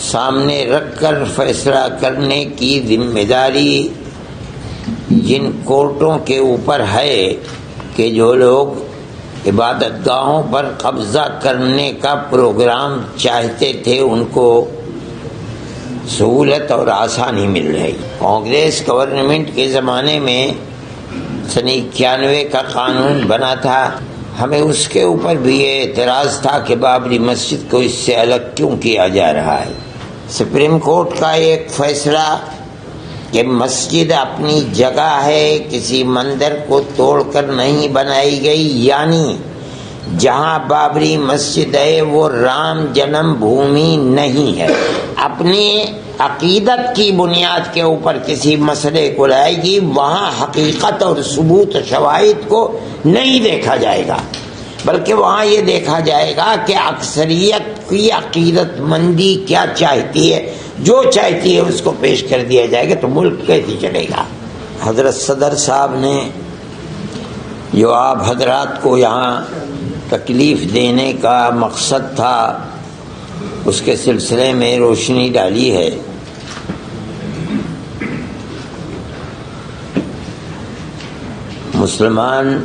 سامنے رکھ کر فیصلہ کرنے کی ذمہ داری جن کورٹوں کے اوپر ہے کہ جو لوگ عبادت گاہوں پر قبضہ کرنے کا پروگرام چاہتے تھے ان کو سہولت اور آسانی مل رہی۔ کانگریس گورنمنٹ کے زمانے میں سن 91 کا قانون بنا تھا، ہمیں اس کے اوپر بھی یہ اعتراض تھا کہ بابری مسجد کو اس سے الگ کیوں کیا جا رہا ہے۔ سپریم کورٹ کا ایک فیصلہ کہ مسجد اپنی جگہ ہے، کسی مندر کو توڑ کر نہیں بنائی گئی، یعنی جہاں بابری مسجد ہے وہ رام جنم بھومی نہیں ہے، اپنی عقیدت کی بنیاد کے اوپر کسی مسئلے کو لائے گی، وہاں حقیقت اور ثبوت شواہد کو نہیں دیکھا جائے گا، بلکہ وہاں یہ دیکھا جائے گا کہ اکثریت کی عقیدت مندی کیا چاہتی ہے، جو چاہتی ہے اس کو پیش کر دیا جائے گا، تو ملک کیسے چلے گا۔ حضرت صدر صاحب نے جو آپ حضرات کو یہاں تکلیف دینے کا مقصد تھا اس کے سلسلے میں روشنی ڈالی ہے۔ مسلمان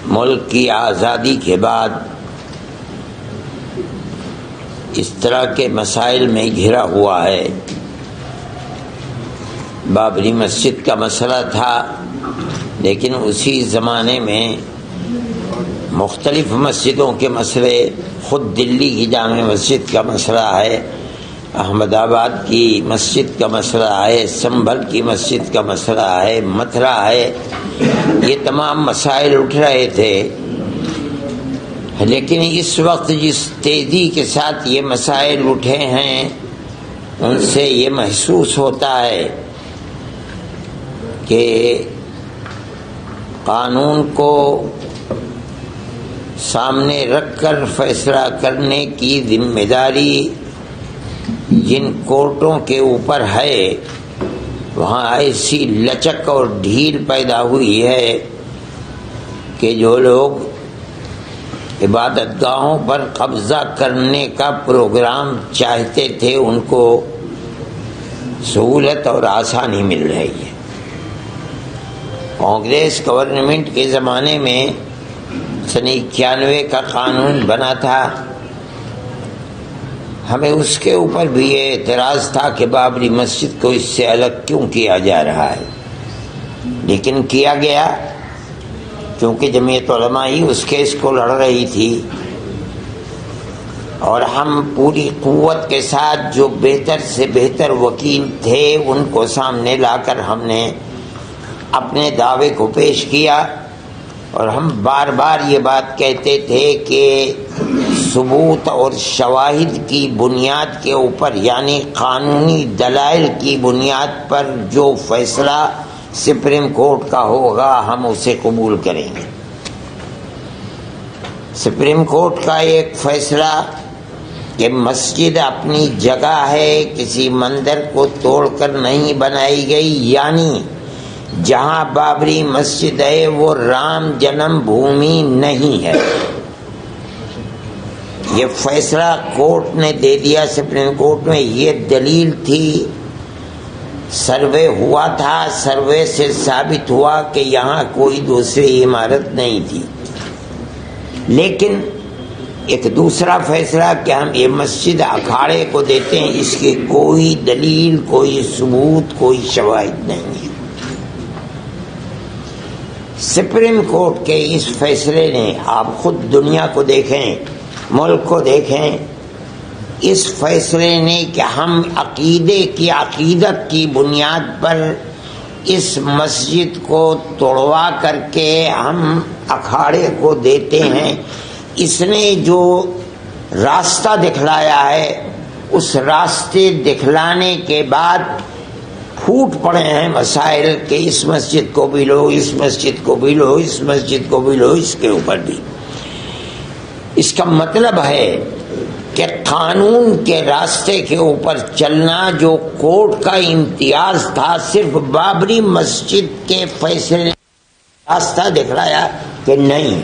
ملک کی آزادی کے بعد اس طرح کے مسائل میں گھرا ہوا ہے۔ بابری مسجد کا مسئلہ تھا، لیکن اسی زمانے میں مختلف مسجدوں کے مسئلے، خود دلی کی جامع مسجد کا مسئلہ ہے، احمد آباد کی مسجد کا مسئلہ ہے، سنبھل کی مسجد کا مسئلہ ہے، متھرا ہے، یہ تمام مسائل اٹھ رہے تھے۔ لیکن اس وقت جس تیزی کے ساتھ یہ مسائل اٹھے ہیں ان سے یہ محسوس ہوتا ہے کہ قانون کو سامنے رکھ کر فیصلہ کرنے کی ذمہ داری جن کورٹوں کے اوپر ہے وہاں ایسی لچک اور ڈھیل پیدا ہوئی ہے کہ جو لوگ عبادت گاہوں پر قبضہ کرنے کا پروگرام چاہتے تھے ان کو سہولت اور آسانی مل رہی ہے۔ کانگریس گورنمنٹ کے زمانے میں سن 91 کا قانون بنا تھا، ہمیں اس کے اوپر بھی یہ اعتراض تھا کہ بابری مسجد کو اس سے الگ کیوں کیا جا رہا ہے، لیکن کیا گیا کیونکہ جمعیت علماء ہی اس کیس کو لڑ رہی تھی، اور ہم پوری قوت کے ساتھ جو بہتر سے بہتر وکیل تھے ان کو سامنے لا کر ہم نے اپنے دعوے کو پیش کیا، اور ہم بار بار یہ بات کہتے تھے کہ ثبوت اور شواہد کی بنیاد کے اوپر، یعنی قانونی دلائل کی بنیاد پر جو فیصلہ سپریم کورٹ کا ہوگا ہم اسے قبول کریں گے۔ سپریم کورٹ کا ایک فیصلہ کہ مسجد اپنی جگہ ہے، کسی مندر کو توڑ کر نہیں بنائی گئی، یعنی جہاں بابری مسجد ہے وہ رام جنم بھومی نہیں ہے، یہ فیصلہ کورٹ نے دے دیا سپریم کورٹ میں۔ یہ دلیل تھی، سروے ہوا تھا، سروے سے ثابت ہوا کہ یہاں کوئی دوسری عمارت نہیں تھی، لیکن ایک دوسرا فیصلہ کہ ہم یہ مسجد اکھاڑے کو دیتے ہیں، اس کی کوئی دلیل، کوئی ثبوت، کوئی شواہد نہیں ہے۔ سپریم کورٹ کے اس فیصلے نے، آپ خود دنیا کو دیکھیں، ملک کو دیکھیں، اس فیصلے نے کہ ہم عقیدت کی بنیاد پر اس مسجد کو توڑوا کر کے ہم اکھاڑے کو دیتے ہیں، اس نے جو راستہ دکھلایا ہے اس راستے دکھلانے کے بعد پھوٹ پڑے ہیں مسائل کہ اس مسجد کو بھی لو، اس مسجد کو بھی لو، اس مسجد کو بھی لو، اس کے اوپر بھی۔ اس کا مطلب ہے کہ قانون کے راستے کے اوپر چلنا جو کورٹ کا امتیاز تھا، صرف بابری مسجد کے فیصلے نے راستہ دکھلایا کہ نہیں،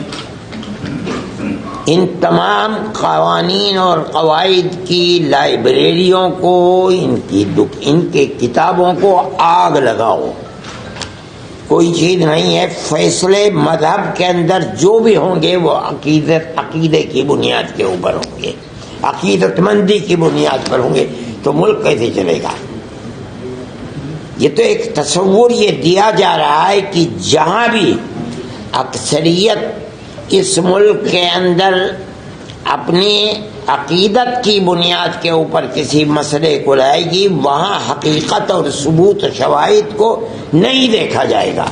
ان تمام قوانین اور قواعد کی لائبریریوں کو، ان کے کتابوں کو آگ لگاؤ. کوئی چیز نہیں ہے. فیصلے مذہب کے اندر جو بھی ہوں گے وہ عقیدے کی بنیاد کے اوپر ہوں گے، عقیدت مندی کی بنیاد پر ہوں گے. تو ملک کیسے چلے گا؟ یہ تو ایک تصور یہ دیا جا رہا ہے کہ جہاں بھی اکثریت اس ملک کے اندر اپنی عقیدت کی بنیاد کے اوپر کسی مسئلے کو لائے گی، وہاں حقیقت اور ثبوت شواہد کو نہیں دیکھا جائے گا،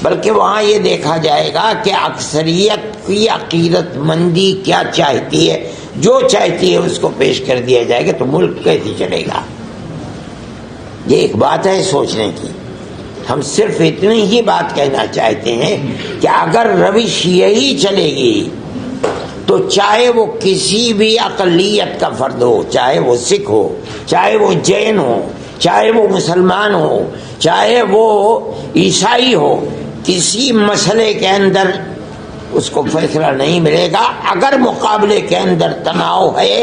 بلکہ وہاں یہ دیکھا جائے گا کہ اکثریت کی عقیدت مندی کیا چاہتی ہے. جو چاہتی ہے اس کو پیش کر دیا جائے گا. تو ملک کیسے چلے گا؟ یہ ایک بات ہے سوچنے کی. ہم صرف اتنی ہی بات کہنا چاہتے ہیں کہ اگر روش یہی چلے گی تو چاہے وہ کسی بھی اقلیت کا فرد ہو، چاہے وہ سکھ ہو، چاہے وہ جین ہو، چاہے وہ مسلمان ہو، چاہے وہ عیسائی ہو، کسی مسئلے کے اندر اس کو فیصلہ نہیں ملے گا. اگر مقابلے کے اندر تناؤ ہے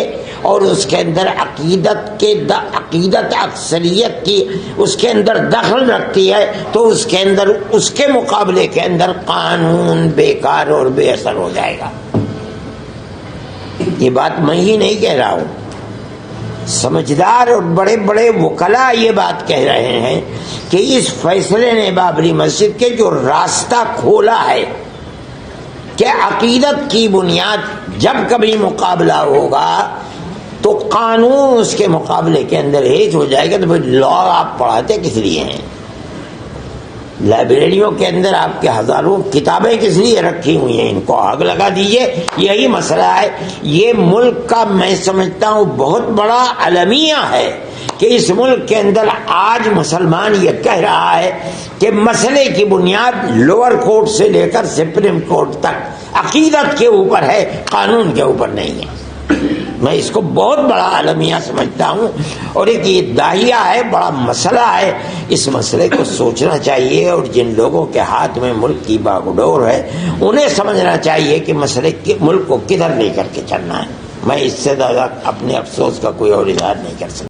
اور اس کے اندر عقیدت اکثریت کی اس کے اندر دخل رکھتی ہے تو اس کے اندر اس کے مقابلے کے اندر قانون بیکار اور بے اثر ہو جائے گا. یہ بات میں ہی نہیں کہہ رہا ہوں، سمجھدار اور بڑے بڑے وکلاء یہ بات کہہ رہے ہیں کہ اس فیصلے نے بابری مسجد کے جو راستہ کھولا ہے کہ عقیدت کی بنیاد جب کبھی مقابلہ ہوگا تو قانون اس کے مقابلے کے اندر ہیج ہو جائے گا. تو پھر لا آپ پڑھاتے کس لیے ہیں؟ لائبریریوں کے اندر آپ کے ہزاروں کتابیں کس لیے رکھی ہوئی ہیں؟ ان کو آگ لگا دیجئے. یہی مسئلہ ہے. یہ ملک کا میں سمجھتا ہوں بہت بڑا المیہ ہے کہ اس ملک کے اندر آج مسلمان یہ کہہ رہا ہے کہ مسئلے کی بنیاد لوور کورٹ سے لے کر سپریم کورٹ تک عقیدت کے اوپر ہے، قانون کے اوپر نہیں ہے. میں اس کو بہت بڑا المیہ سمجھتا ہوں اور ایک یہ داہیہ ہے، بڑا مسئلہ ہے. اس مسئلے کو سوچنا چاہیے اور جن لوگوں کے ہاتھ میں ملک کی باگڈور ہے انہیں سمجھنا چاہیے کہ مسئلے ملک کو کدھر لے کر کے چلنا ہے. میں اس سے زیادہ اپنے افسوس کا کوئی اور اظہار نہیں کر سکتا.